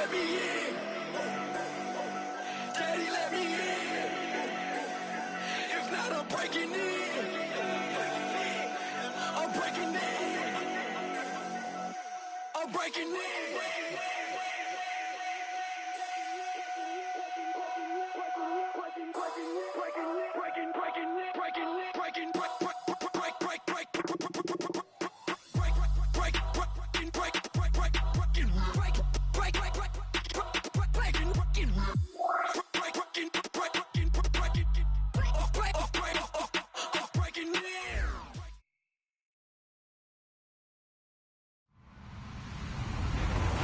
let me in. Daddy, let me in. If not, I'm breaking in. I'm breaking in. I'm breaking in.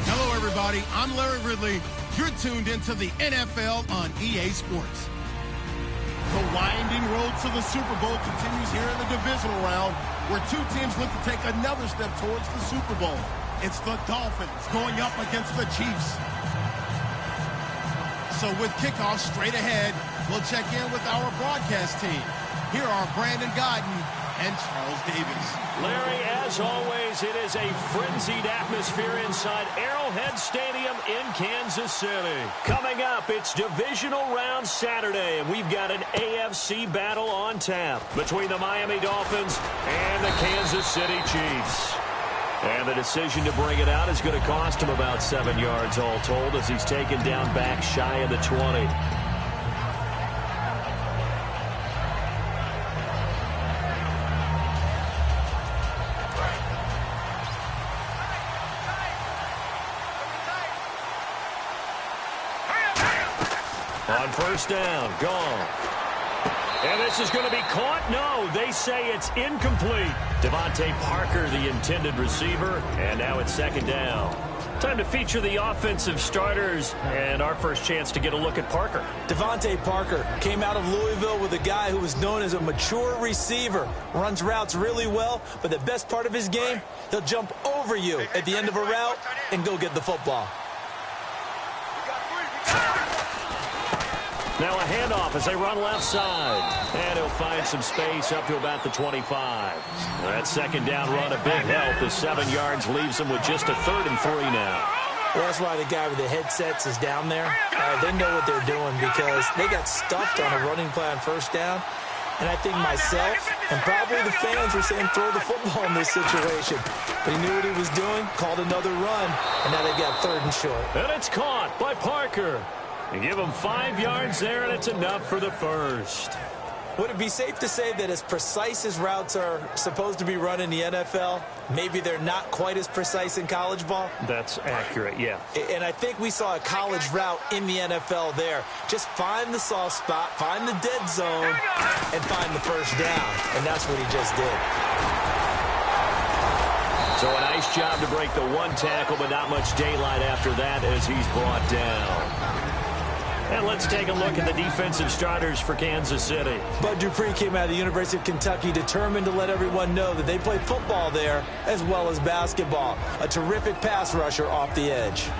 Hello, everybody. I'm Larry Ridley. You're tuned into the NFL on EA Sports. The winding road to the Super Bowl continues here in the divisional round, where two teams look to take another step towards the Super Bowl. It's the Dolphins going up against the Chiefs. So with kickoff straight ahead, we'll check in with our broadcast team. Here are Brandon Godden and Charles Davis. Larry, as always, it is a frenzied atmosphere inside Arrowhead Stadium in Kansas City. Coming up, it's divisional round Saturday, and we've got an AFC battle on tap between the Miami Dolphins and the Kansas City Chiefs. And the decision to bring it out is going to cost him about 7 yards all told, as he's taken down back shy of the 20. On first down, gone. And this is going to be caught. No, they say it's incomplete. Devontae Parker, the intended receiver, and now it's second down. Time to feature the offensive starters, and our first chance to get a look at Parker. Devontae Parker came out of Louisville with a guy who was known as a mature receiver. Runs routes really well, but the best part of his game, he'll jump over you at the end of a route and go get the football. Now a handoff as they run left side. And he'll find some space up to about the 25. That second down run a big help as 7 yards leaves them with just a 3rd and 3 now. Well, that's why the guy with the headsets is down there. They know what they're doing because they got stuffed on a running play on first down. And I think myself and probably the fans were saying throw the football in this situation. But he knew what he was doing, called another run, and now they've got 3rd and short. And it's caught by Parker. And give him 5 yards there, and it's enough for the first. Would it be safe to say that as precise as routes are supposed to be run in the NFL, maybe they're not quite as precise in college ball? That's accurate, yeah. And I think we saw a college route in the NFL there. Just find the soft spot, find the dead zone, and find the first down. And that's what he just did. So a nice job to break the one tackle, but not much daylight after that as he's brought down. And let's take a look at the defensive starters for Kansas City. Bud Dupree came out of the University of Kentucky determined to let everyone know that they play football there as well as basketball. A terrific pass rusher off the edge.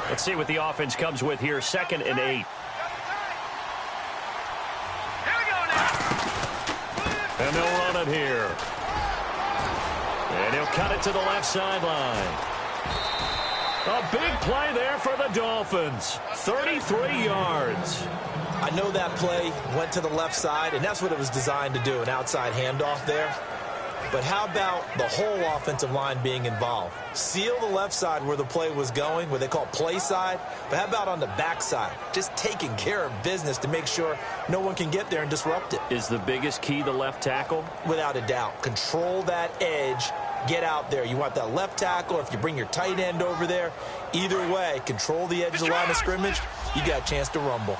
Let's see what the offense comes with here. 2nd and 8. And they'll run it here. And he'll cut it to the left sideline. A big play there for the Dolphins. 33 yards. I know that play went to the left side, and that's what it was designed to do, an outside handoff there. But how about the whole offensive line being involved? Seal the left side where the play was going, where they call play side. But how about on the back side? Just taking care of business to make sure no one can get there and disrupt it. Is the biggest key the left tackle? Without a doubt. Control that edge. Get out there. You want that left tackle, or if you bring your tight end over there, either way, control the edge of the line of scrimmage, you got a chance to rumble.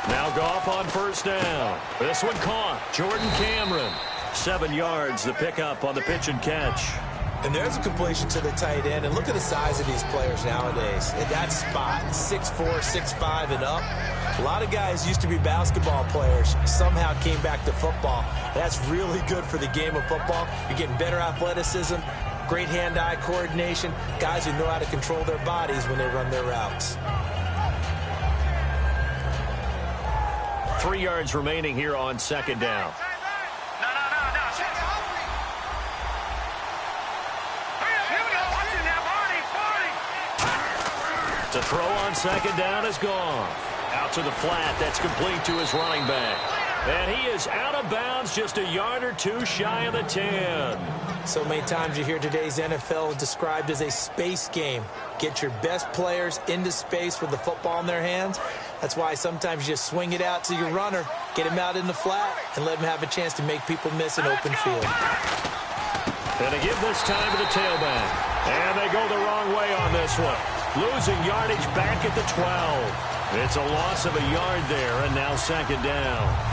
Now Goff on first down. This one caught. Jordan Cameron. 7 yards, the pickup on the pitch and catch. And there's a completion to the tight end. And look at the size of these players nowadays. At that spot, 6'4", 6'5", and up. A lot of guys used to be basketball players, somehow came back to football. That's really good for the game of football. You're getting better athleticism, great hand-eye coordination, guys who know how to control their bodies when they run their routes. 3 yards remaining here on second down. The throw on second down is gone. Out to the flat. That's complete to his running back. And he is out of bounds, just a yard or two shy of the 10. So many times you hear today's NFL described as a space game. Get your best players into space with the football in their hands. That's why sometimes you just swing it out to your runner, get him out in the flat, and let him have a chance to make people miss an open field. And they give this time to the tailback. And they go the wrong way on this one. Losing yardage back at the 12. It's a loss of a yard there, and now second down.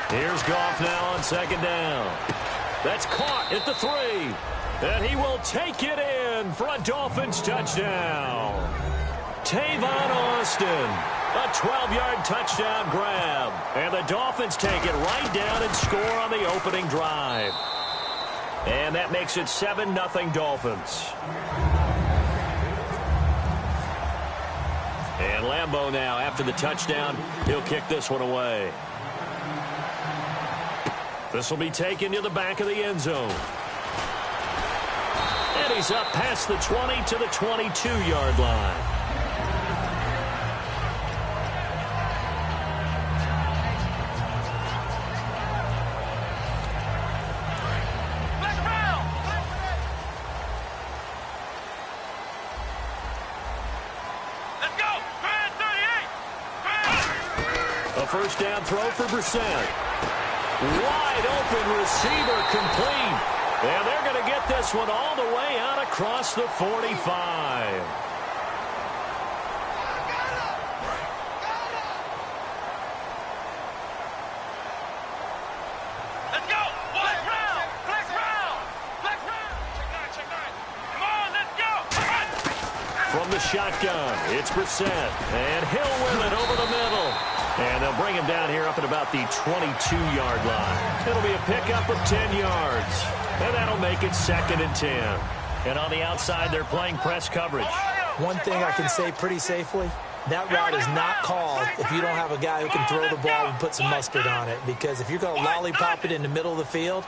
Here's Goff now on second down. That's caught at the 3. And he will take it in for a Dolphins touchdown. Tavon Austin, a 12-yard touchdown grab. And the Dolphins take it right down and score on the opening drive. And that makes it 7-0 Dolphins. And Lambeau now, after the touchdown, he'll kick this one away. This will be taken to the back of the end zone. And he's up past the 20 to the 22-yard line. A first down throw for Brissett. Wide open receiver complete. And they're going to get this one all the way out across the 45. Let's go. Flex round. Flex round. Flex round. Check nine. Come on, let's go. From the shotgun, it's Brissett. And he'll win it over the middle. And they'll bring him down here up at about the 22-yard line. It'll be a pickup of 10 yards. And that'll make it 2nd and 10. And on the outside, they're playing press coverage. One thing I can say pretty safely, that route is not called if you don't have a guy who can throw the ball and put some mustard on it. Because if you're going to lollipop it in the middle of the field,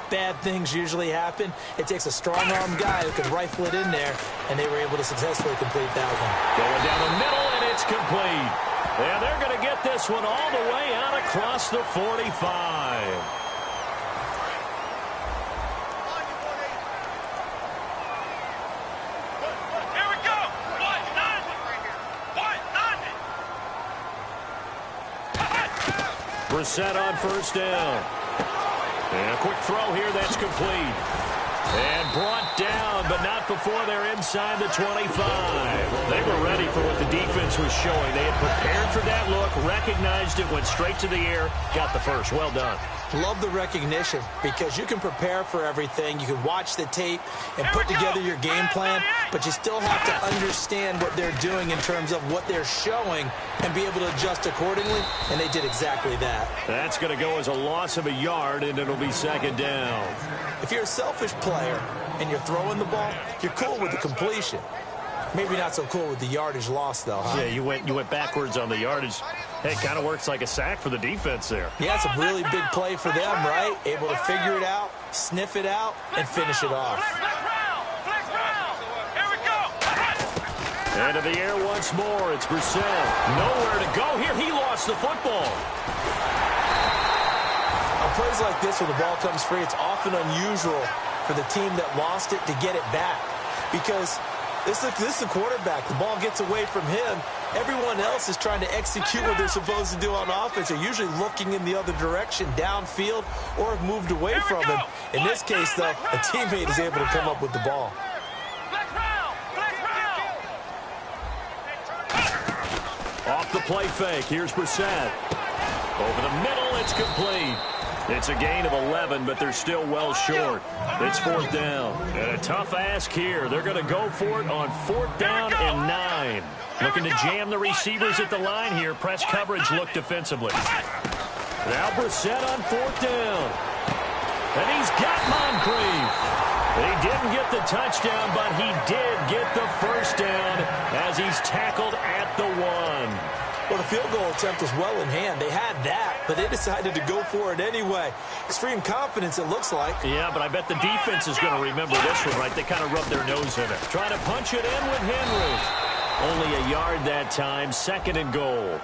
bad things usually happen. It takes a strong-arm guy who can rifle it in there, and they were able to successfully complete that one. Going down the middle, and it's complete. And they're going to get this one all the way out across the 45. Here we go. Brissett on first down. And a quick throw here that's complete. And brought down, but not before they're inside the 25. They were ready for what the defense was showing. They had prepared for that look, recognized it, went straight to the air, got the first. Well done. Love the recognition because you can prepare for everything. You can watch the tape and put together your game plan, but you still have to understand what they're doing in terms of what they're showing and be able to adjust accordingly, and they did exactly that. That's going to go as a loss of a yard, and it'll be second down. If you're a selfish player and you're throwing the ball, you're cool with the completion. Maybe not so cool with the yardage loss, though, huh? Yeah, you went backwards on the yardage. Hey, it kind of works like a sack for the defense there. Yeah, it's a really big play for them, right? Able to figure it out, sniff it out, and finish it off. Here we go. Into the air once more. It's Brissett. Nowhere to go here. He lost the football. On plays like this, when the ball comes free, it's often unusual for the team that lost it to get it back. Because this is the quarterback. The ball gets away from him. Everyone else is trying to execute what they're supposed to do on offense. They're usually looking in the other direction, downfield, or have moved away from him. In this case, though, a teammate is able to come up with the ball. Off the play fake. Here's Brissett. Over the middle, it's complete. It's a gain of 11, but they're still well short. It's fourth down. And a tough ask here. They're going to go for it on fourth down and 9. Looking to jam the receivers at the line here. Press coverage look defensively. Now Brissett on fourth down. And he's got Moncrief. He didn't get the touchdown, but he did get the first down as he's tackled at the 1. Well, the field goal attempt was well in hand. They had that, but they decided to go for it anyway. Extreme confidence, it looks like. Yeah, but I bet the defense is going to remember this one, right? They kind of rubbed their nose in it. Trying to punch it in with Henry. Only a yard that time, 2nd and goal.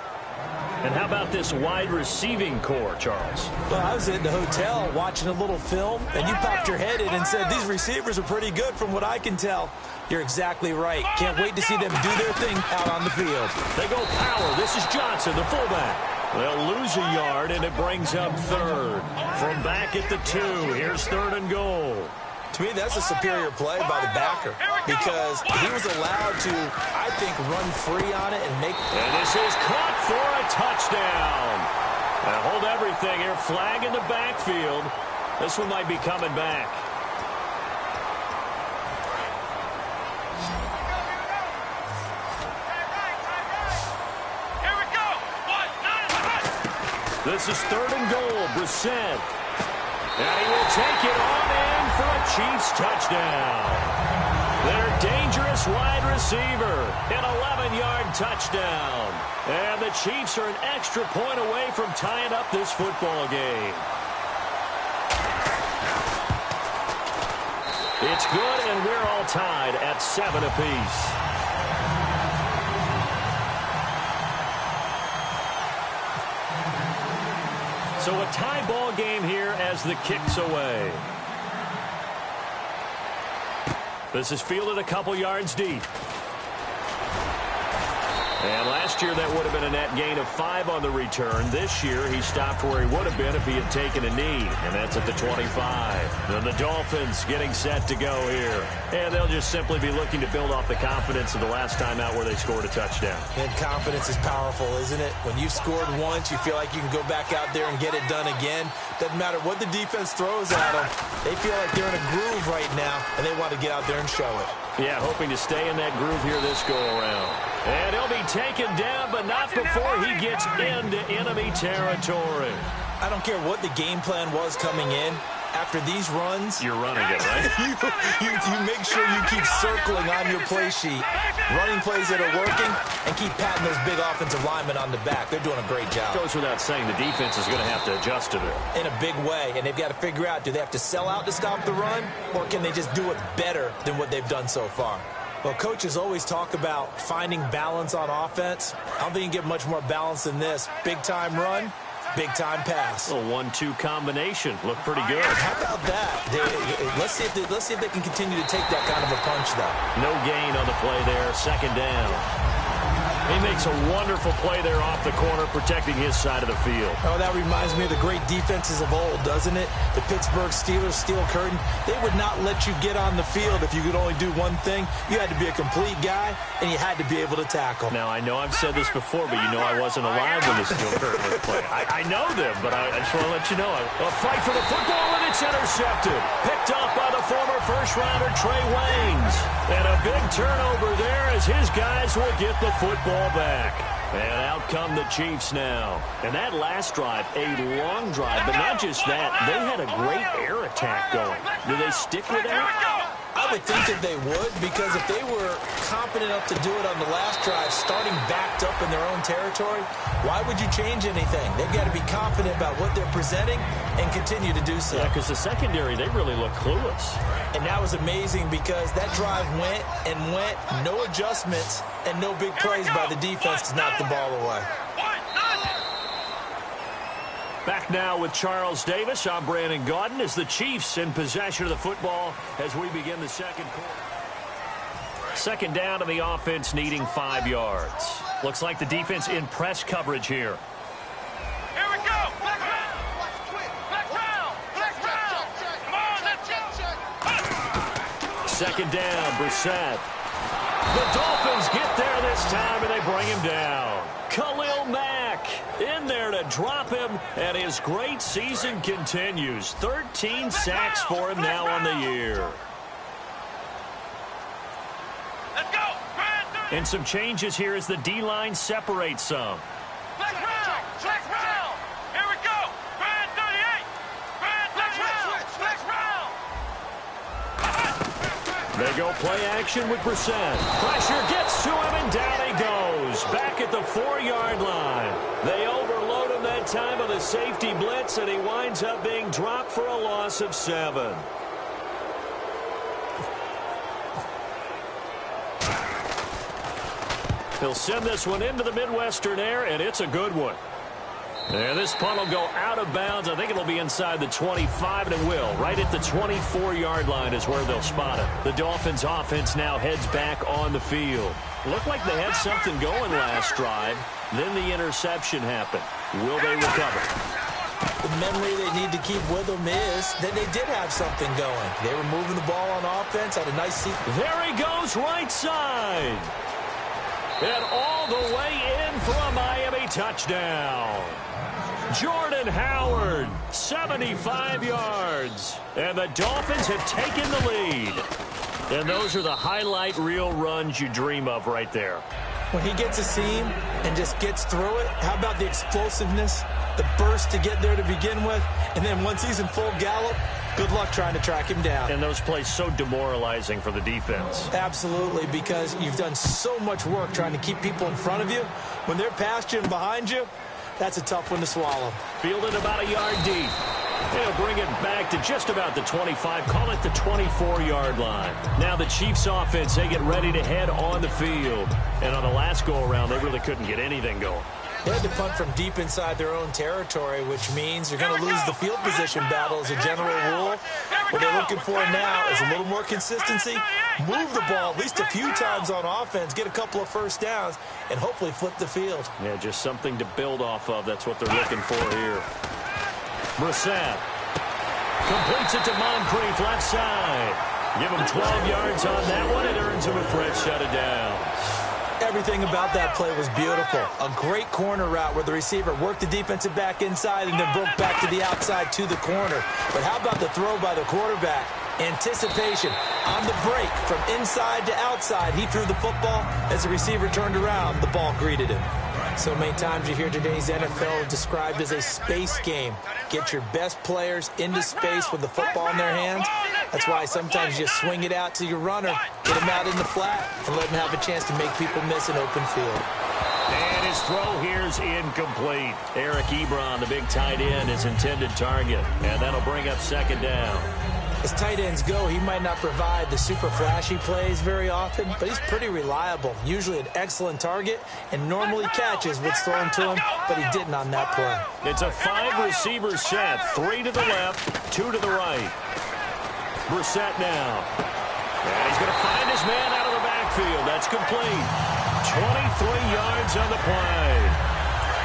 And how about this wide receiving core, Charles? Well, I was in the hotel watching a little film, and you popped your head in and said, these receivers are pretty good from what I can tell. You're exactly right. Can't wait to see them do their thing out on the field. They go power. This is Johnson, the fullback. They'll lose a yard, and it brings up 3rd. From back at the 2, here's 3rd and goal. To me, that's a superior play by the backer because he was allowed to, I think, run free on it and make... And this is caught for a touchdown. Now hold everything here. Flag in the backfield. This one might be coming back. Here we go. 1, 9, 1. This is 3rd and goal. Brissett. And he will take it on in for a Chiefs touchdown. Their dangerous wide receiver, an 11-yard touchdown. And the Chiefs are an extra point away from tying up this football game. It's good, and we're all tied at 7 apiece. So a tie ball game here as the kick's away. This is fielded a couple yards deep. And last year that would have been a net gain of 5 on the return. This year he stopped where he would have been if he had taken a knee. And that's at the 25. Then the Dolphins getting set to go here. And they'll just simply be looking to build off the confidence of the last time out where they scored a touchdown. And confidence is powerful, isn't it? When you've scored once, you feel like you can go back out there and get it done again. Doesn't matter what the defense throws at them. They feel like they're in a groove right now, and they want to get out there and show it. Yeah, hoping to stay in that groove here this go-around. And he'll be taken down, but not before he gets into enemy territory. I don't care what the game plan was coming in. After these runs, you're running it, right? you make sure you keep circling on your play sheet, running plays that are working, and keep patting those big offensive linemen on the back. They're doing a great job. Goes without saying the defense is going to have to adjust to it. In a big way, and they've got to figure out, do they have to sell out to stop the run, or can they just do it better than what they've done so far? Well, coaches always talk about finding balance on offense. I don't think you can get much more balance than this. Big-time run, big-time pass. A 1-2 combination. Look pretty good. How about that? Let's see if they can continue to take that kind of a punch, though. No gain on the play there. 2nd down. He makes a wonderful play there off the corner, protecting his side of the field. Oh, that reminds me of the great defenses of old, doesn't it? The Pittsburgh Steelers, steel curtain. They would not let you get on the field if you could only do one thing. You had to be a complete guy, and you had to be able to tackle. Now, I know I've said this before, but you know I wasn't alive when the steel curtain was playing. I know them, but I just want to let you know. A fight for the football, and it's intercepted. Picked up by the former first-rounder Trey Waynes. And a big turnover there as his guys will get the football back. And out come the Chiefs now. And that last drive, a long drive, but not just that. They had a great air attack going. Do they stick with that? I would think that they would, because if they were competent enough to do it on the last drive, starting backed up in their own territory, why would you change anything? They've got to be confident about what they're presenting and continue to do so. Yeah, because the secondary, they really look clueless. And that was amazing because that drive went and went, no adjustments, and no big plays by the defense to knock the ball away. Back now with Charles Davis. I'm Brandon Gaudin as the Chiefs in possession of the football as we begin the second quarter. 2nd down to the offense needing 5 yards. Looks like the defense in press coverage here. Here we go. Black round. Black round. Black round. Come on, let's go. 2nd down, Brissett. The Dolphins get there this time, and they bring him down. Khalil Mack in there to drop him, and his great season continues. 13 sacks for him now on the year. Let's go. And some changes here as the D-line separates some. Black round. Black round. Here we go. Grand 38. Grand black round. play action with Brissett. Pressure gets to him, and down he goes. Back at the 4-yard line. They overload him that time of the safety blitz, and he winds up being dropped for a loss of 7. He'll send this one into the Midwestern air, and it's a good one. And this punt will go out of bounds. I think it'll be inside the 25, and it will. Right at the 24-yard line is where they'll spot it. The Dolphins' offense now heads back on the field. Looked like they had something going last drive. Then the interception happened. Will they recover? The memory they need to keep with them is that they did have something going. They were moving the ball on offense, had a nice seat. There he goes, right side. And all the way in for a Miami touchdown. Jordan Howard, 75 yards. And the Dolphins have taken the lead. And those are the highlight reel runs you dream of right there. When he gets a seam and just gets through it, how about the explosiveness, the burst to get there to begin with, and then once he's in full gallop, good luck trying to track him down. And those plays so demoralizing for the defense. Absolutely, because you've done so much work trying to keep people in front of you. When they're past you and behind you, that's a tough one to swallow. Fielded about a yard deep. They'll bring it back to just about the 25. Call it the 24-yard line. Now the Chiefs offense, they get ready to head on the field. And on the last go-around, they really couldn't get anything going. They had to punt from deep inside their own territory, which means they're going to lose the field position battle as a general rule. What they're looking for now is a little more consistency, move the ball at least a few times on offense, get a couple of first downs, and hopefully flip the field. Yeah, just something to build off of. That's what they're looking for here. Brissett completes it to Moncrief, left side. Give him 12 yards on that one. It earns him a fresh set of downs. Everything about that play was beautiful. A great corner route where the receiver worked the defensive back inside and then broke back to the outside to the corner. But how about the throw by the quarterback? Anticipation on the break from inside to outside. He threw the football. As the receiver turned around, the ball greeted him. So many times you hear today's NFL described as a space game. Get your best players into space with the football in their hands. That's why sometimes you swing it out to your runner, get him out in the flat, and let him have a chance to make people miss an open field. And his throw here's incomplete. Eric Ebron, the big tight end, his intended target. And that'll bring up second down. As tight ends go, he might not provide the super flashy plays very often, but he's pretty reliable. Usually an excellent target, and normally catches what's thrown to him, but he didn't on that play. It's a 5-receiver set. 3 to the left, 2 to the right. Brissett now. And he's going to find his man out of the backfield. That's complete. 23 yards on the play.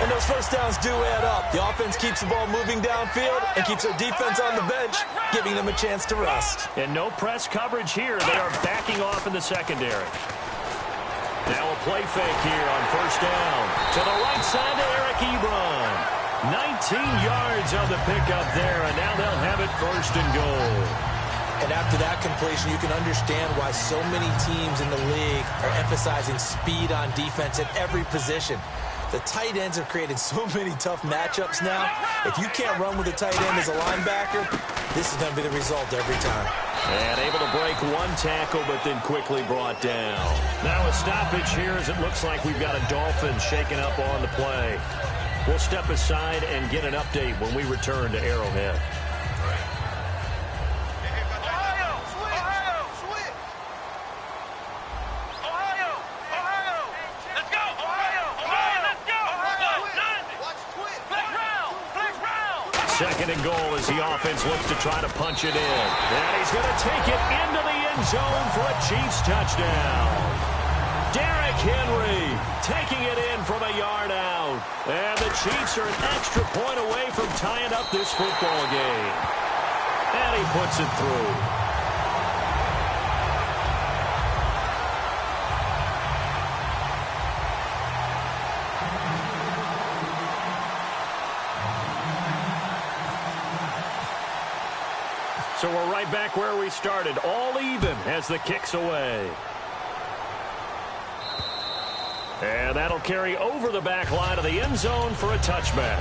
And those first downs do add up. The offense keeps the ball moving downfield and keeps their defense on the bench, giving them a chance to rest. And no press coverage here. They are backing off in the secondary. Now a play fake here on first down. To the right side to Eric Ebron. 19 yards on the pickup there, and now they'll have it first and goal. And after that completion, you can understand why so many teams in the league are emphasizing speed on defense at every position. The tight ends have created so many tough matchups now. If you can't run with a tight end as a linebacker, this is going to be the result every time. And able to break one tackle, but then quickly brought down. Now a stoppage here as it looks like we've got a Dolphin shaking up on the play. We'll step aside and get an update when we return to Arrowhead. Second and goal as the offense looks to try to punch it in. And he's going to take it into the end zone for a Chiefs touchdown. Derrick Henry taking it in from a yard out. And the Chiefs are an extra point away from tying up this football game. And he puts it through. So we're right back where we started, all even as the kick's away. And that'll carry over the back line of the end zone for a touchback.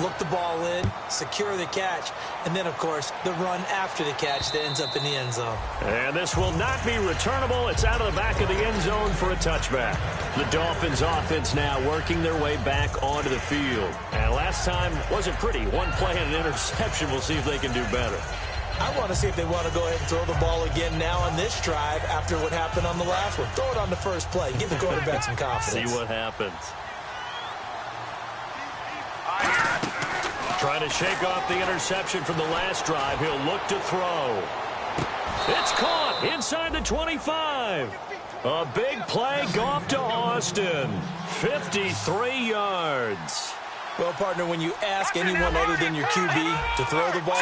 look the ball in, secure the catch, and then, of course, the run after the catch that ends up in the end zone. And this will not be returnable. It's out of the back of the end zone for a touchback. The Dolphins offense now working their way back onto the field. And last time wasn't pretty. One play and an interception. We'll see if they can do better. I want to see if they want to go ahead and throw the ball again now on this drive after what happened on the last one. Throw it on the first play. Give the quarterback some confidence. See what happens. Trying to shake off the interception from the last drive. He'll look to throw. It's caught inside the 25. A big play, Goff to Austin. 53 yards. Well, partner, when you ask anyone other than your QB to throw the ball,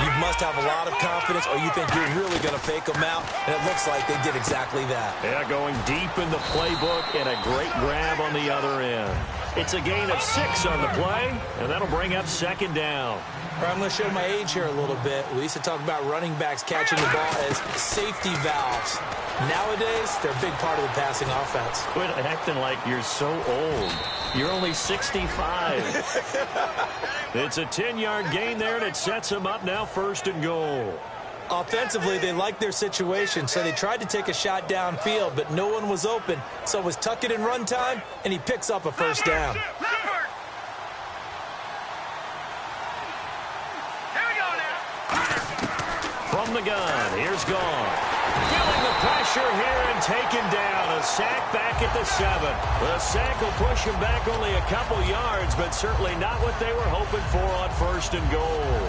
you must have a lot of confidence or you think you're really going to fake them out, and it looks like they did exactly that. Yeah, going deep in the playbook and a great grab on the other end. It's a gain of 6 on the play, and that'll bring up second down. I'm going to show my age here a little bit. We used to talk about running backs catching the ball as safety valves. Nowadays, they're a big part of the passing offense. Quit acting like you're so old. You're only 65. It's a 10-yard gain there, and it sets them up now 1st and goal. Offensively, they liked their situation, so they tried to take a shot downfield, but no one was open. So it was tuck it in run time, and he picks up a first down. From the gun, here's Goff. Feeling the pressure here and taken down. A sack back at the 7. The sack will push him back only a couple yards, but certainly not what they were hoping for on 1st and goal.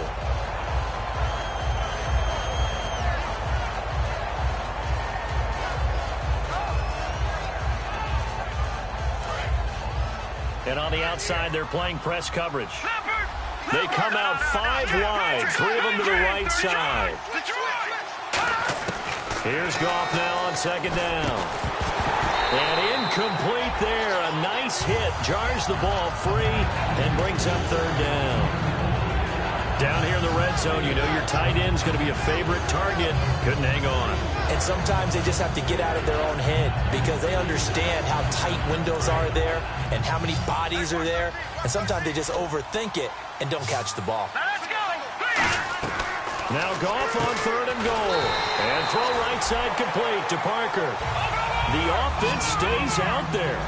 And on the outside, they're playing press coverage. They come out 5 wide, 3 of them to the right side. Here's Goff now on 2nd down. And incomplete there. A nice hit. Jars the ball free and brings up 3rd down. Down here in the red zone, you know your tight end's going to be a favorite target. Couldn't hang on. And sometimes they just have to get out of their own head because they understand how tight windows are there and how many bodies are there. And sometimes they just overthink it and don't catch the ball. Now Goff on 3rd and goal. And throw right side complete to Parker. The offense stays out there.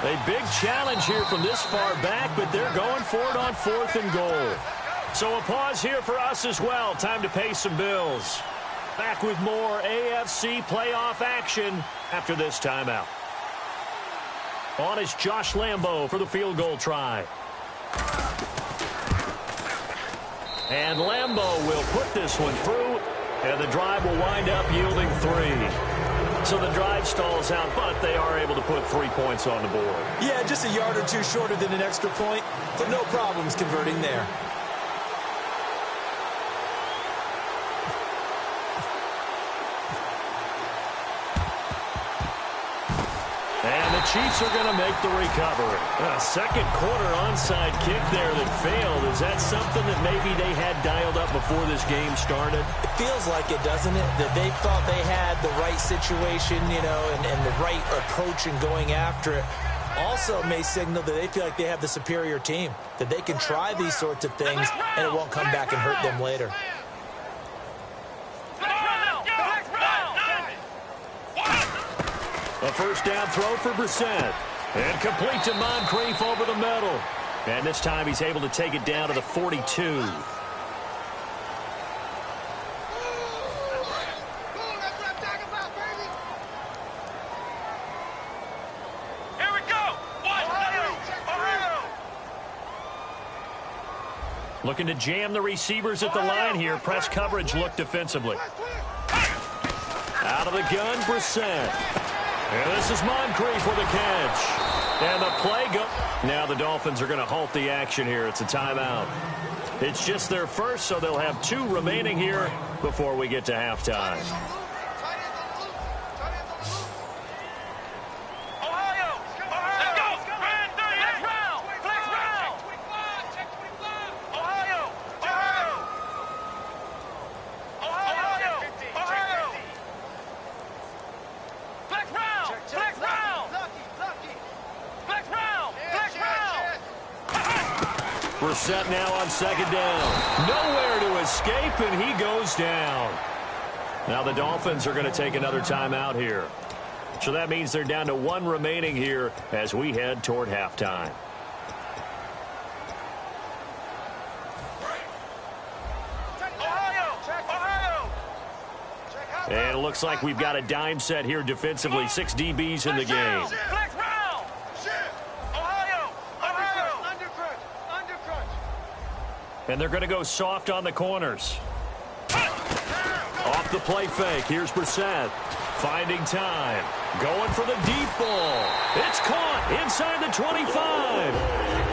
A big challenge here from this far back, but they're going for it on 4th and goal. So a pause here for us as well. Time to pay some bills. Back with more AFC playoff action after this timeout. On is Josh Lambo for the field goal try. And Lambo will put this one through, and the drive will wind up yielding 3. So the drive stalls out, but they are able to put 3 points on the board. Yeah, just a yard or 2 shorter than an extra point, but no problems converting there. And the Chiefs are going to make the recovery. A second quarter onside kick there that failed. Is that something that maybe they had dialed up before this game started? It feels like it, doesn't it? That they thought they had the right situation, you know, and the right approach in going after it. Also may signal that they feel like they have the superior team, that they can try these sorts of things and it won't come back and hurt them later. A first down throw for Brissett. And complete to Moncrief over the middle. And this time he's able to take it down to the 42. Looking to jam the receivers at the line here. Press coverage look defensively. Out of the gun, Brissett. And this is Moncrief with a catch. And the play go. Now the Dolphins are going to halt the action here. It's a timeout. It's just their first, so they'll have 2 remaining here before we get to halftime. Brissett now on second down. Nowhere to escape, and he goes down. Now the Dolphins are going to take another timeout here. So that means they're down to 1 remaining here as we head toward halftime. And it looks like we've got a dime set here defensively. 6 DBs in the game. And they're going to go soft on the corners. Off the play fake. Here's Brissett. Finding time. Going for the deep ball. It's caught inside the 25.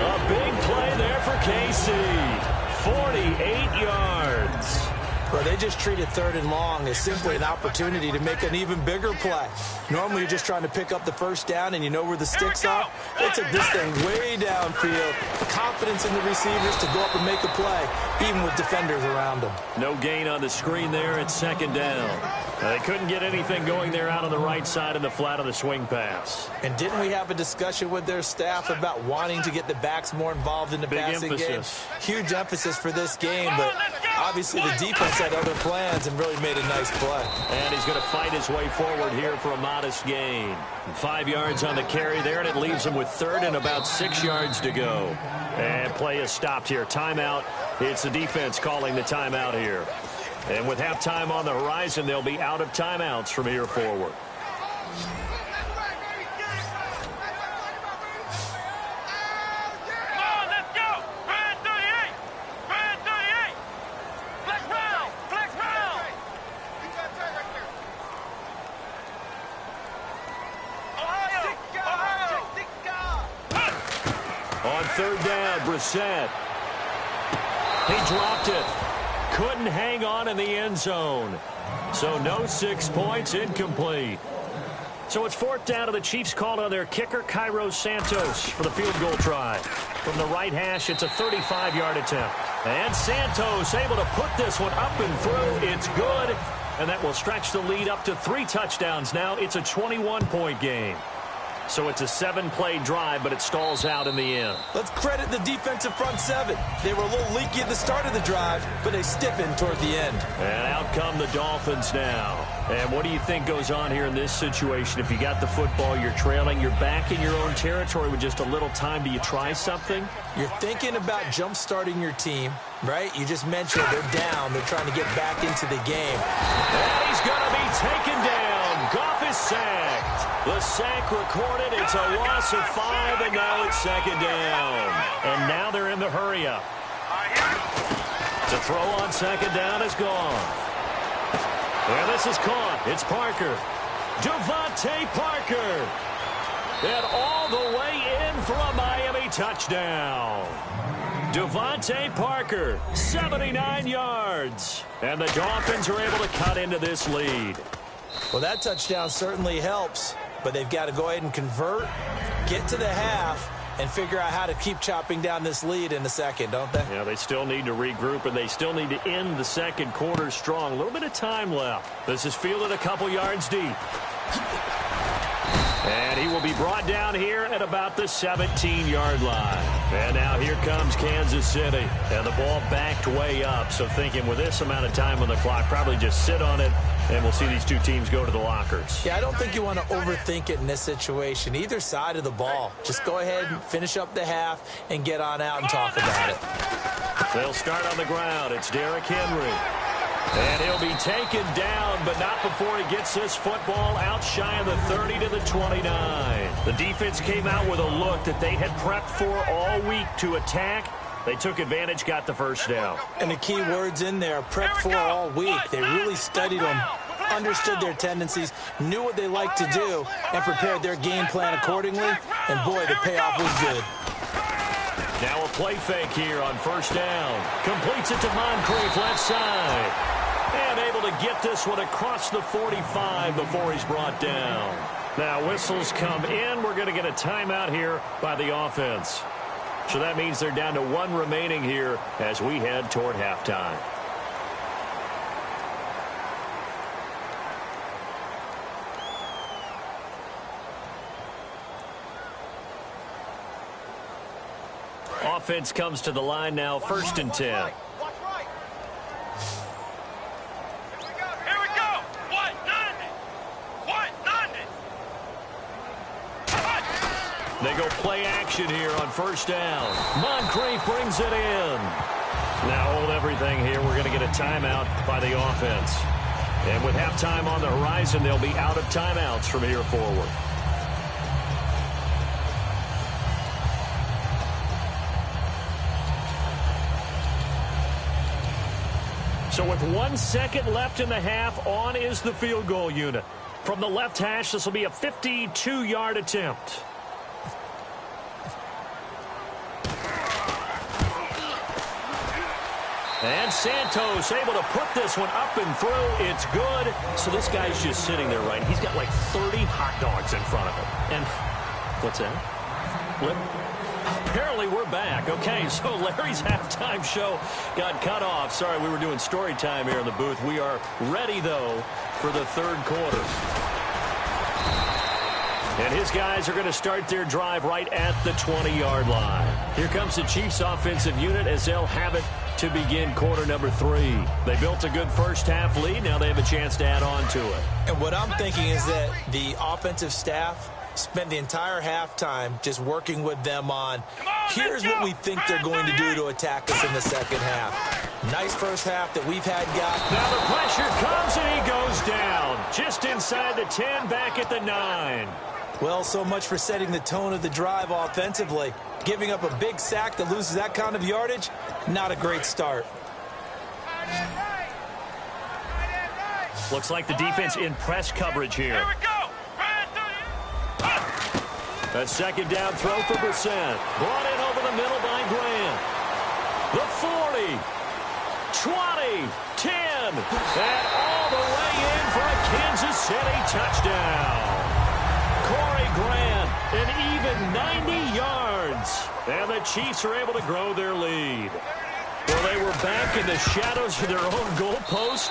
A big play there for KC. 48 yards. Well, they just treated 3rd and long as simply an opportunity to make an even bigger play. Normally, you're just trying to pick up the first down and you know where the sticks are. They took this thing way downfield. Confidence in the receivers to go up and make a play, even with defenders around them. No gain on the screen there at second down. They couldn't get anything going there out on the right side of the flat of the swing pass. And didn't we have a discussion with their staff about wanting to get the backs more involved in the passing game? Huge emphasis for this game, but obviously the defense had other plans and really made a nice play. And he's going to fight his way forward here for a modest gain. 5 yards on the carry there, and it leaves him with 3rd and about 6 yards to go. And play is stopped here. Timeout. It's the defense calling the timeout here. And with halftime on the horizon, they'll be out of timeouts from here forward. On 3rd down, Brissett. He dropped it. Couldn't hang on in the end zone. So no 6 points, incomplete. So it's 4th down, and the Chiefs called on their kicker, Cairo Santos, for the field goal try. From the right hash, it's a 35-yard attempt. And Santos able to put this one up and through. It's good, and that will stretch the lead up to 3 touchdowns now. It's a 21-point game. So it's a 7-play drive, but it stalls out in the end. Let's credit the defensive front 7. They were a little leaky at the start of the drive, but they stiffened toward the end. And out come the Dolphins now. And what do you think goes on here in this situation? If you got the football, you're trailing, you're back in your own territory with just a little time. Do you try something? You're thinking about jump-starting your team, right? You just mentioned they're down. They're trying to get back into the game. And he's going to be taken down. Goff is sacked. The sack recorded. It's a loss of 5, and now it's 2nd down. And now they're in the hurry-up. To throw on 2nd down is gone. And this is caught. It's Parker. Devontae Parker. And all the way in for a Miami touchdown. Devontae Parker, 79 yards. And the Dolphins are able to cut into this lead. Well, that touchdown certainly helps, but they've got to go ahead and convert, get to the half, and figure out how to keep chopping down this lead in the second, don't they? Yeah, they still need to regroup, and they still need to end the second quarter strong. A little bit of time left. This is fielded a couple yards deep. And he will be brought down here at about the 17-yard line. And now here comes Kansas City. And the ball backed way up. So thinking with this amount of time on the clock, probably just sit on it, and we'll see these two teams go to the lockers. Yeah, I don't think you want to overthink it in this situation. Either side of the ball. Just go ahead and finish up the half and get on out and talk about it. They'll start on the ground. It's Derrick Henry. And he'll be taken down, but not before he gets this football out shy of the 30 to the 29. The defense came out with a look that they had prepped for all week to attack. They took advantage, got the first down. And the key words in there, prepped for all week. They really studied them, understood their tendencies, knew what they liked to do, and prepared their game plan accordingly. And, boy, the payoff was good. Now a play fake here on 1st down. Completes it to Moncrief left side. And able to get this one across the 45 before he's brought down. Now whistles come in. We're going to get a timeout here by the offense. So that means they're down to 1 remaining here as we head toward halftime. offense comes to the line now, 1st and 10. Here we go. What? None. What? None. They go play action here on 1st down. Moncrief brings it in. Now hold everything here. We're going to get a timeout by the offense. And with halftime on the horizon, they'll be out of timeouts from here forward. So with 1 second left in the half, on is the field goal unit. From the left hash, this will be a 52-yard attempt. And Santos able to put this one up and through. It's good. So this guy's just sitting there, right? He's got like 30 hot dogs in front of him. And what's that? Flip. Apparently we're back. Okay, so Larry's halftime show got cut off. Sorry, we were doing story time here in the booth. We are ready, though, for the 3rd quarter. And his guys are going to start their drive right at the 20-yard line. Here comes the Chiefs offensive unit as they'll have it to begin quarter number 3. They built a good first half lead. Now they have a chance to add on to it. And what I'm thinking is that the offensive staff spent the entire halftime just working with them on, here's what we think they're going to do to attack us in the second half. Nice first half that we've had, guys. Now the pressure comes and he goes down. Just inside the 10, back at the 9. Well, so much for setting the tone of the drive offensively. Giving up a big sack that loses that kind of yardage, not a great start. Looks like the defense in press coverage here. Here we go. A 2nd down throw for Brissett. Brought in over the middle by Grant. The 40, 20, 10, and all the way in for a Kansas City touchdown. Corey Grant, an even 90 yards. And the Chiefs are able to grow their lead. Well, they were back in the shadows of their own goalpost,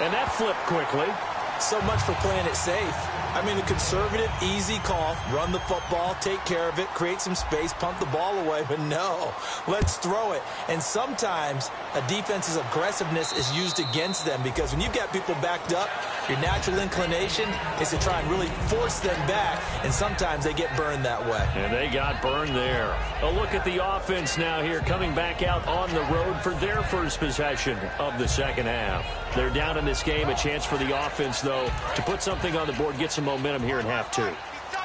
and that flipped quickly. So much for playing it safe. I mean, a conservative, easy call, run the football, take care of it, create some space, punt the ball away, but no, let's throw it. And sometimes a defense's aggressiveness is used against them because when you've got people backed up, your natural inclination is to try and really force them back, and sometimes they get burned that way. And they got burned there. A look at the offense now here, coming back out on the road for their first possession of the second half. They're down in this game. A chance for the offense, though, to put something on the board, get some momentum here in half 2.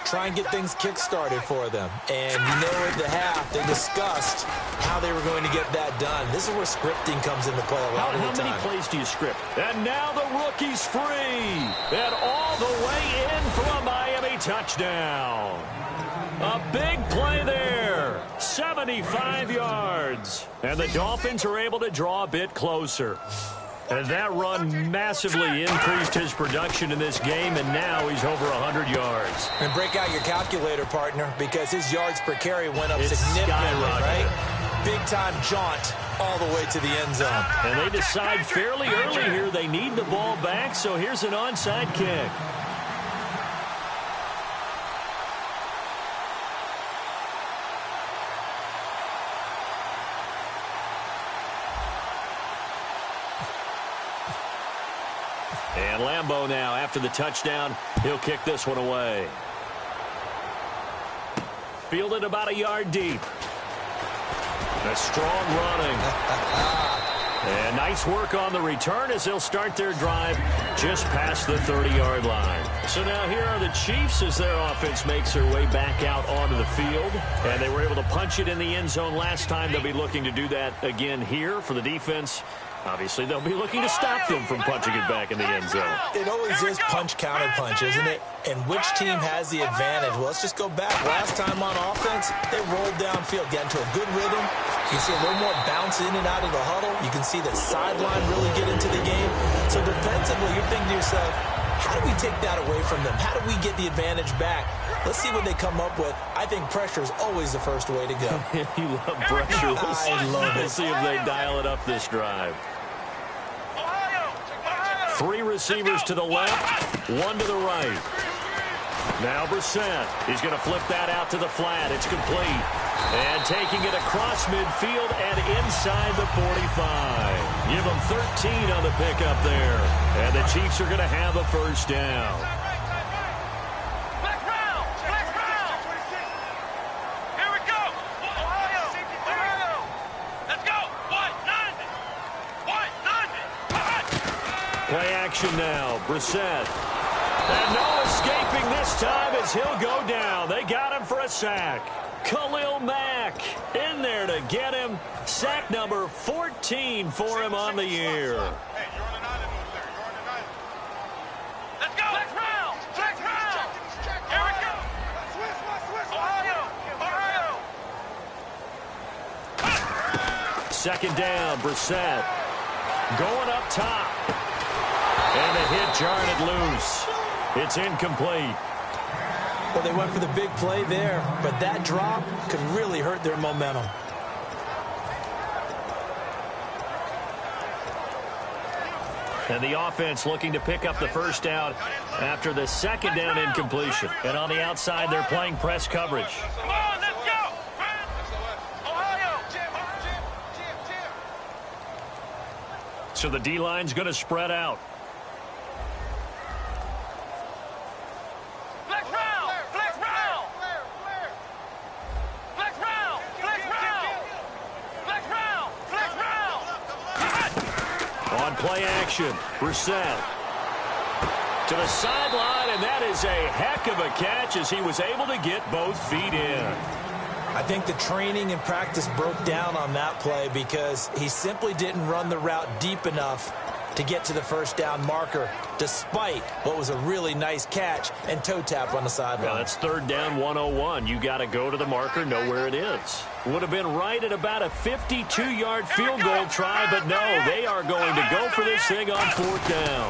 Try and get things kick-started for them. And you know at the half, they discussed how they were going to get that done. This is where scripting comes into play a lot of the time. How many plays do you script? And now the rookie's free. And all the way in for a Miami touchdown. A big play there. 75 yards. And the Dolphins are able to draw a bit closer. And that run massively increased his production in this game, and now he's over 100 yards. And break out your calculator, partner, because his yards per carry went up significantly, right? Big-time jaunt all the way to the end zone. And they decide fairly early here they need the ball back, so here's an onside kick. And Lambeau now, after the touchdown, he'll kick this one away. Fielded about a yard deep. A strong running. And nice work on the return as they'll start their drive just past the 30-yard line. So now here are the Chiefs as their offense makes their way back out onto the field. And they were able to punch it in the end zone last time. They'll be looking to do that again here for the defense. Obviously, they'll be looking to stop them from punching it back in the end zone. It always is punch-counter-punch, isn't it? And which team has the advantage? Well, let's just go back. Last time on offense, they rolled downfield, got into a good rhythm. You can see a little more bounce in and out of the huddle. You can see the sideline really get into the game. So defensively, you're thinking to yourself, how do we take that away from them? How do we get the advantage back? Let's see what they come up with. I think pressure is always the first way to go. You love pressure. I love it. We'll see if they dial it up this drive. 3 receivers to the left, 1 to the right. Now Brissett. He's going to flip that out to the flat. It's complete. And taking it across midfield and inside the 45. Give them 13 on the pickup there. And the Chiefs are going to have a first down. Flex round. Flex round. Here we go. Ohio. Ohio. Let's go. White 90. White 90. Play action now. Brissett. And no escaping this time as he'll go down. They got him for a sack. Khalil Mack in there to get him. Sack number 14 for him on the year. Hey, you're on an island over there. You're on an island. Let's go. Flex round. Flex round. Here we go. Swiss. Ohio. Ohio. Second down, Brissett. Going up top. And the hit jarred it loose. It's incomplete. Well, they went for the big play there, but that drop could really hurt their momentum. And the offense looking to pick up the first down after the second down incompletion. And on the outside, they're playing press coverage. Come on, let's go. Ohio. So the D-line's going to spread out. Play action. Brissett to the sideline, and that is a heck of a catch as he was able to get both feet in. I think the training and practice broke down on that play because he simply didn't run the route deep enough to get to the first down marker, despite what was a really nice catch and toe tap on the sideline. Yeah, that's third down 101. You got to go to the marker, know where it is. Would have been right at about a 52-yard field goal try, but no, they are going to go for this thing on fourth down.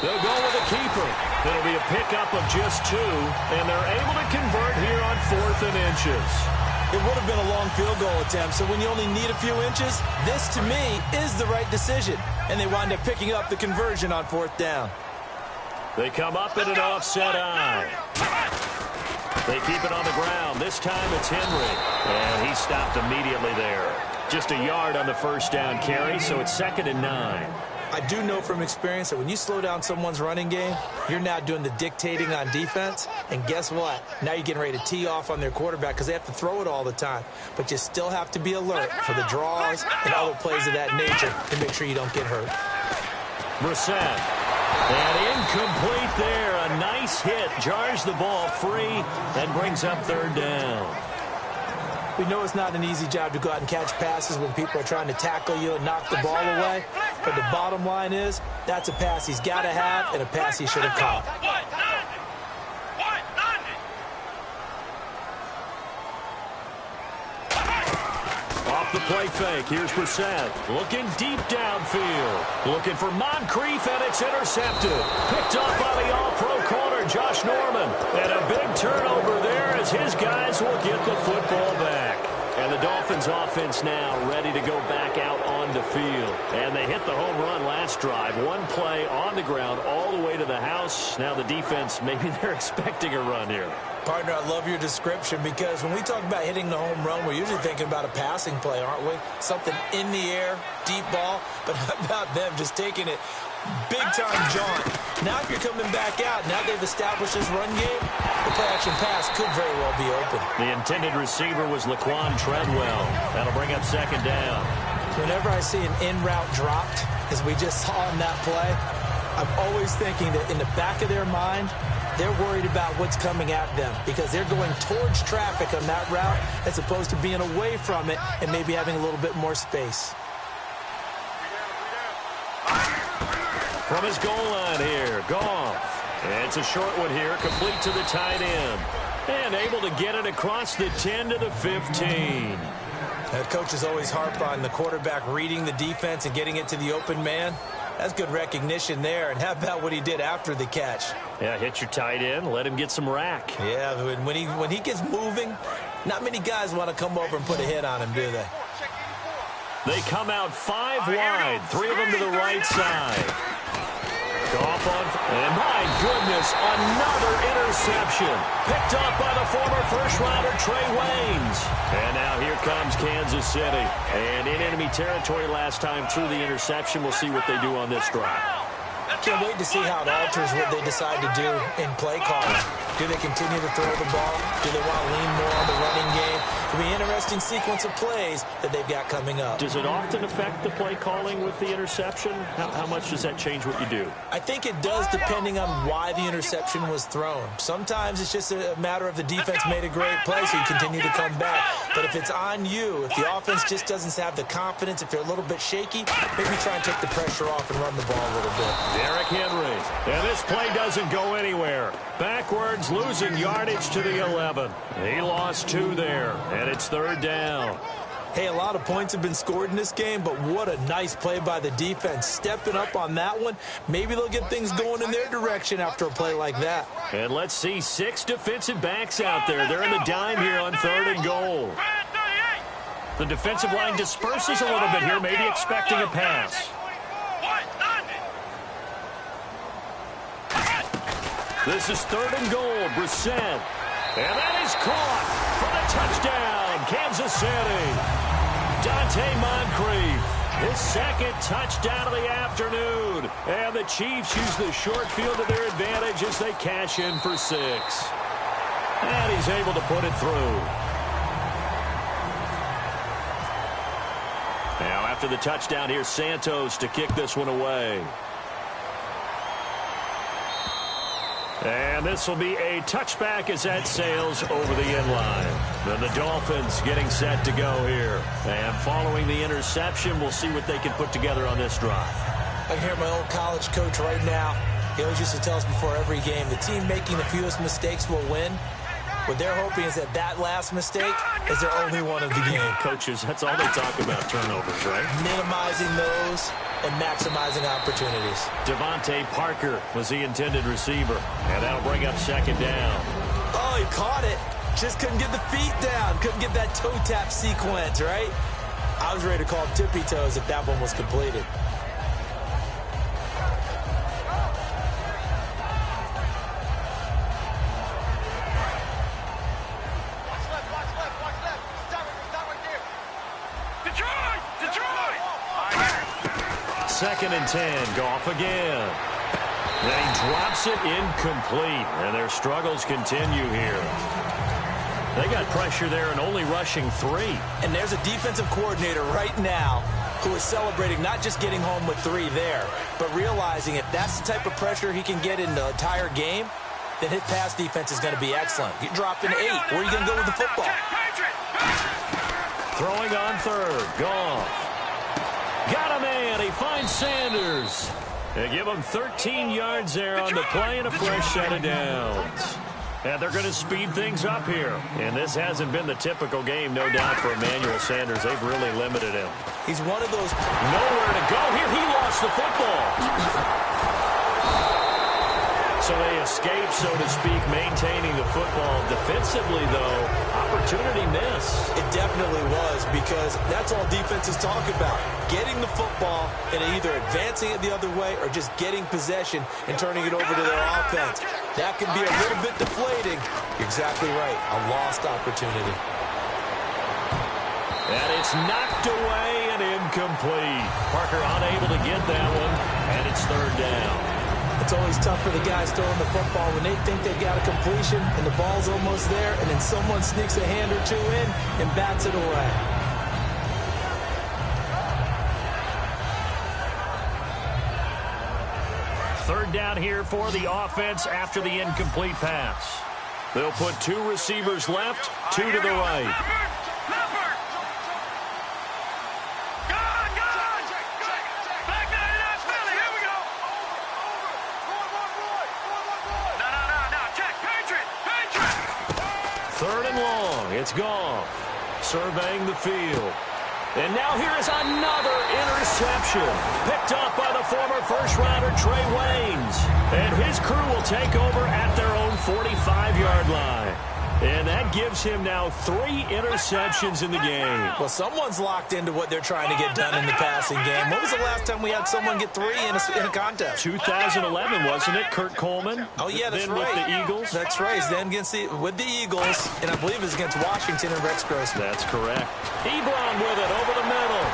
They'll go with a keeper. It'll be a pickup of just 2, and they're able to convert here on 4th and inches. It would have been a long field goal attempt, so when you only need a few inches, this, to me, is the right decision. And they wind up picking up the conversion on 4th down. They come up in an offset eye. They keep it on the ground. This time it's Henry. And he stopped immediately there. Just a yard on the first down carry, so it's 2nd and 9. I do know from experience that when you slow down someone's running game, you're now doing the dictating on defense. And guess what? Now you're getting ready to tee off on their quarterback because they have to throw it all the time. But you still have to be alert for the draws and other plays of that nature to make sure you don't get hurt. Brissett. And incomplete there. A nice hit. Jars the ball free and brings up third down. We know it's not an easy job to go out and catch passes when people are trying to tackle you and knock the ball away. But the bottom line is, that's a pass he's got to have and a pass he should have caught. Off the play fake, here's Brissett. Looking deep downfield. Looking for Moncrief, and it's intercepted. Picked up by the all-pro corner, Josh Norman. And a big turnover there as his guys will get the football back. And the Dolphins offense now ready to go back out on the field. And they hit the home run last drive. One play on the ground all the way to the house. Now the defense, maybe they're expecting a run here. Partner, I love your description because when we talk about hitting the home run, we're usually thinking about a passing play, aren't we? Something in the air, deep ball. But how about them just taking it big-time jaunt? Now if you're coming back out, now they've established this run game, the play-action pass could very well be open. The intended receiver was Laquan Treadwell. That'll bring up second down. Whenever I see an in-route dropped, as we just saw in that play, I'm always thinking that in the back of their mind, they're worried about what's coming at them because they're going towards traffic on that route as opposed to being away from it and maybe having a little bit more space. From his goal line here, Goff. And it's a short one here, complete to the tight end. And able to get it across the 10 to the 15. Coaches always harp on the quarterback reading the defense and getting it to the open man. That's good recognition there. And how about what he did after the catch? Yeah, hit your tight end, let him get some rack. Yeah, when he gets moving, not many guys want to come over and put a hit on him, do they? They come out 5 wide, 3 of them to the right side. Goff on, and my goodness, another interception. Picked up by the former first-rounder Trey Waynes. And now here comes Kansas City. And in enemy territory last time through the interception. We'll see what they do on this drive. Can't wait to see how it alters what they decide to do in play calling. Do they continue to throw the ball? Do they want to lean more on the running game? It'll be an interesting sequence of plays that they've got coming up. Does it often affect the play calling with the interception? How much does that change what you do? I think it does depending on why the interception was thrown. Sometimes it's just a matter of the defense made a great play, so you continue to come back. But if it's on you, if the offense just doesn't have the confidence, if they're a little bit shaky, maybe try and take the pressure off and run the ball a little bit. Derrick Henry. And this play doesn't go anywhere. Backwards, losing yardage to the 11. He lost 2 there, and it's 3rd down. Hey, a lot of points have been scored in this game, but what a nice play by the defense. Stepping up on that one. Maybe they'll get things going in their direction after a play like that. And let's see 6 defensive backs out there. They're in the dime here on 3rd and goal. The defensive line disperses a little bit here, maybe expecting a pass. This is 3rd and goal. Brissett. And that is caught for the touchdown. Kansas City. Dante Moncrief. His 2nd touchdown of the afternoon. And the Chiefs use the short field to their advantage as they cash in for 6. And he's able to put it through. Now after the touchdown, here's Santos to kick this one away. And this will be a touchback as that sails over the end line. Then the Dolphins getting set to go here. And following the interception, we'll see what they can put together on this drive. I hear my old college coach right now. He always used to tell us before every game, the team making the fewest mistakes will win. What they're hoping is that last mistake is their only one of the game. Coaches, that's all they talk about, turnovers, right? Minimizing those and maximizing opportunities. Devontae Parker was the intended receiver, and that'll bring up 2nd down. Oh, he caught it. Just couldn't get the feet down. Couldn't get that toe tap sequence, right? I was ready to call tippy toes if that one was completed. Second and 10, Goff again. Then he drops it incomplete, and their struggles continue here. They got pressure there and only rushing 3. And there's a defensive coordinator right now who is celebrating not just getting home with 3 there, but realizing if that's the type of pressure he can get in the entire game, then his pass defense is going to be excellent. You dropped an 8. Where are you going to go with the football? Throwing on 3rd, Goff. Got a man. He finds Sanders. They give him 13 yards there on the play and a fresh set of downs. And they're going to speed things up here. And this hasn't been the typical game, no doubt, for Emmanuel Sanders. They've really limited him. He's one of those. Nowhere to go here. He lost the football. So they escape, so to speak, maintaining the football. Defensively, though, opportunity miss. It definitely was, because that's all defenses talk about. Getting the football and either advancing it the other way or just getting possession and turning it over to their offense. That can be a little bit deflating. You're exactly right. A lost opportunity. And it's knocked away and incomplete. Parker unable to get that one, and it's 3rd down. It's always tough for the guys throwing the football when they think they've got a completion and the ball's almost there, and then someone sneaks a hand or 2 in and bats it away. Third down here for the offense after the incomplete pass. They'll put 2 receivers left, 2 to the right. Third and long. It's Goff surveying the field. And now here is another interception. Picked off by the former first-rounder Trey Waynes. And his crew will take over at their own 45-yard line. And that gives him now 3 interceptions in the game. Well, someone's locked into what they're trying to get done in the passing game. When was the last time we had someone get 3 in a contest? 2011, wasn't it? Kurt Coleman. Oh, yeah, that's then right. With the Eagles. That's right. Then with the Eagles, and I believe it was against Washington and Rex Grossman. That's correct. Ebron with it over the middle.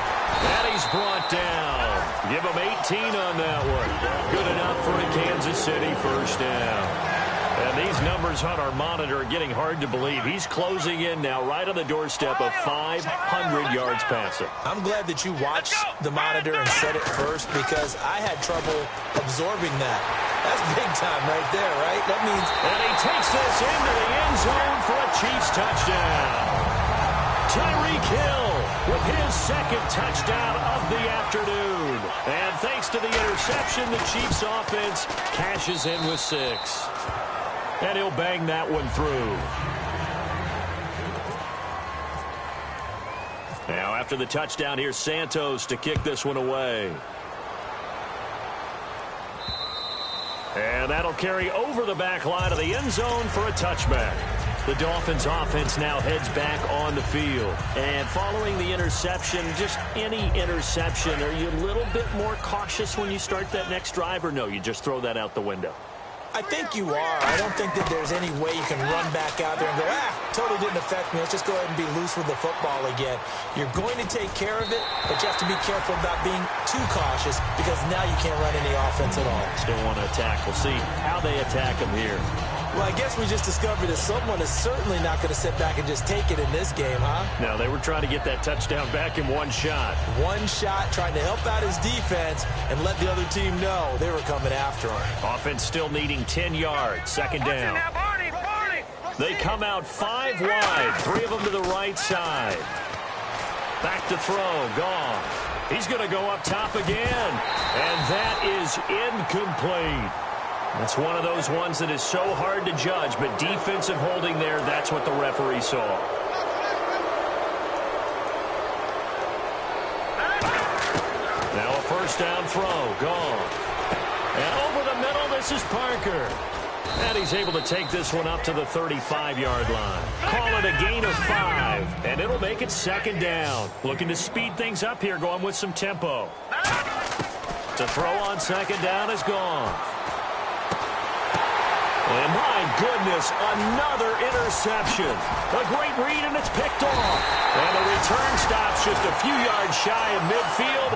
And he's brought down. Give him 18 on that one. Good enough for a Kansas City first down. And these numbers on our monitor are getting hard to believe. He's closing in now right on the doorstep of 500 yards passing. I'm glad that you watched the monitor and said it first because I had trouble absorbing that. That's big time right there, right? That means... And he takes this into the end zone for a Chiefs touchdown. Tyreek Hill with his second touchdown of the afternoon. And thanks to the interception, the Chiefs offense cashes in with 6. And he'll bang that one through. Now, after the touchdown, here's Santos to kick this one away. And that'll carry over the back line of the end zone for a touchback. The Dolphins offense now heads back on the field. And following the interception, just any interception, are you a little bit more cautious when you start that next drive, or no, you just throw that out the window? I think you are. I don't think that there's any way you can run back out there and go, totally didn't affect me. Let's just go ahead and be loose with the football again. You're going to take care of it, but you have to be careful about being too cautious because now you can't run any offense at all. Still want to attack. We'll see how they attack him here. Well, I guess we just discovered that someone is certainly not going to sit back and just take it in this game, huh? No, they were trying to get that touchdown back in one shot. One shot, trying to help out his defense and let the other team know they were coming after him. Offense still needing 10 yards. Second down. They come out 5 wide. 3 of them to the right side. Back to throw. Goff. He's going to go up top again. And that is incomplete. That's one of those ones that is so hard to judge, but defensive holding there, that's what the referee saw. Now a first down throw, gone. And over the middle, this is Parker. And he's able to take this one up to the 35-yard line. Call it a gain of 5, and it'll make it second down. Looking to speed things up here, going with some tempo. To throw on second down is gone. And my goodness, another interception. A great read, and it's picked off. And the return stops just a few yards shy of midfield.